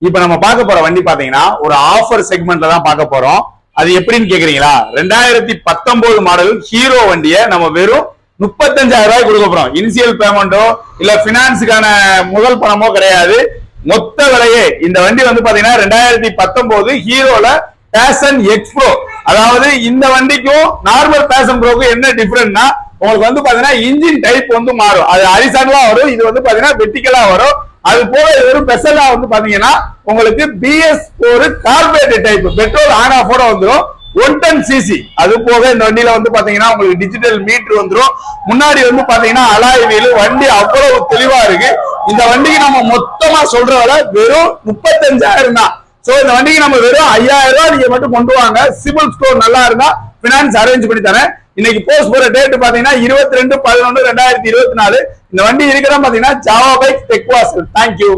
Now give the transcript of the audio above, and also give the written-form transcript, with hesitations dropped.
இப்ப நம்ம பார்க்க போற வண்டி பாத்தீங்கன்னா ஒரு ஆஃபர் செக்மெண்ட்ல தான் பார்க்க போறோம். அது எப்படின்னு கேக்குறீங்களா? 2019 மாடல் ஹீரோ வண்டியை நம்ம வெறும் 35,000 ரூபாய்க்கு கொடுக்க போறோம். இனிஷியல் பேமெண்டோ இல்ல பினான்ஸுக்கான முதல் பணமோ கிடையாது. மொத்த விலையே இந்த வண்டி வந்து பாத்தீங்கன்னா 2019 ஹீரோல பேஷன் எக்ஸ் ப்ரோ. அதாவது இந்த வண்டிக்கும் நார்மல் பேஷன் ப்ரோக்கும் என்ன டிஃபரெண்ட்னா, உங்களுக்கு வந்து பாத்தீங்கன்னா இன்ஜின் டைப் வந்து மாறும். அது ஹரிசாண்டலா வரும், இது வந்து பாத்தீங்கன்னா வெர்டிகலா வரும். அது போல வெறும் பெசலா வந்து பாத்தீங்கன்னா உங்களுக்கு BS4 carburettor type petrol on off வந்துடும். 110 cc. அது போக இந்த வண்டியில வந்து பாத்தீங்கன்னா உங்களுக்கு டிஜிட்டல் மீட்டர் வந்துடும். முன்னாடி வந்து பாத்தீங்கன்னா அலாய் வீல். வண்டி அவ்வளவு தெளிவா இருக்கு. இந்த வண்டிக்கு நம்ம மொத்தமா சொல்ற விலை வெறும் 35,000 தான். சோ இந்த வண்டிக்கு நம்ம வெறும் 5,000 ரூபாய் நீங்க மட்டும் கொண்டு வாங்க. சிபில் ஸ்கோர் நல்லா இருந்தா பினான்ஸ் அரேஞ்ச் பண்ணி தரேன். இன்னைக்கு போஸ்ட் போற டேட் பாத்தீங்கன்னா 22/11/2024. இந்த வண்டி இருக்கிற பாத்தீங்கன்னா ஜாவா பைக் டெக் வாசல். தேங்க்யூ.